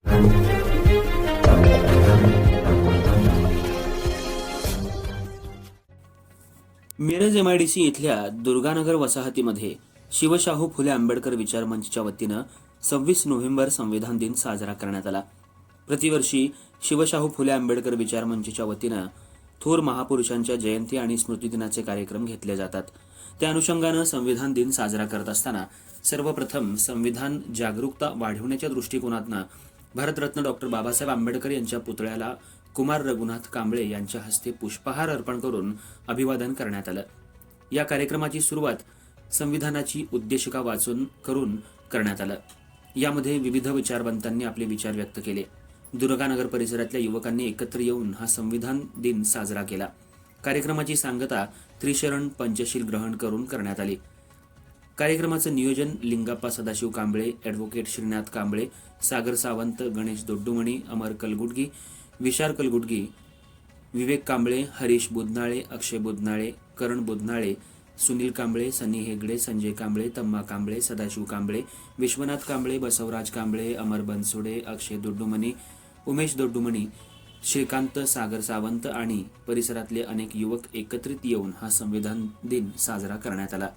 Miraj MIDC इथल्या दुर्गानगर वसाहतीमध्ये शिवशाहू फुले आंबेडकर विचार मंचच्या वतीनं 26 नोव्हेंबर संविधान दिन साजरा करण्यात आला। प्रतिवर्षी शिवशाहू फुले आंबेडकर विचार मंचच्या वतीनं थोर महापुरुषांच्या जयंती आणि स्मृतिदिनाचे कार्यक्रम घेतले जातात। त्या अनुषंगानं संविधान दिन साजरा करत असताना सर्वप्रथम संविधान जागरूकता वाढवण्याच्या दृष्टिकोनातनं भारतरत्न डॉक्टर बाबासाहेब आंबेडकर यांच्या पुतळ्याला कुमार रघुनाथ कांबळे यांच्या हस्ते पुष्पहार अर्पण करून अभिवादन करण्यात आलं। या कार्यक्रमाची सुरुवात संविधानाची उद्देशिका वाचून करून करण्यात आलं। यामध्ये विविध विचारवंतांनी आपले विचार व्यक्त केले। दुर्गानगर परिसरातल्या युवकांनी एकत्र येऊन हा संविधान दिन साजरा केला। कार्यक्रमाची सांगता त्रिशरण पंचशील ग्रहण करून करण्यात आली। कार्यक्रमाचं नियोजन लिंगाप्पा सदाशिव कांबळे, ॲडव्होकेट श्रीनाथ कांबळे, सागर सावंत, गणेश दोड्डुमणी, अमर कलगुटगी, विशाल कलगुटगी, विवेक कांबळे, हरीश बुधनाळे, अक्षय बुधनाळे, करण बुधनाळे, सुनील कांबळे, सनी हेगडे, संजय कांबळे, तम्मा कांबळे, सदाशिव कांबळे, विश्वनाथ कांबळे, बसवराज कांबळे, अमर बनसोडे, अक्षय दोड्डुमणी, उमेश दोड्डुमणी, श्रीकांत, सागर सावंत आणि परिसरातले अनेक युवक एकत्रित येऊन हा संविधान दिन साजरा करण्यात आला।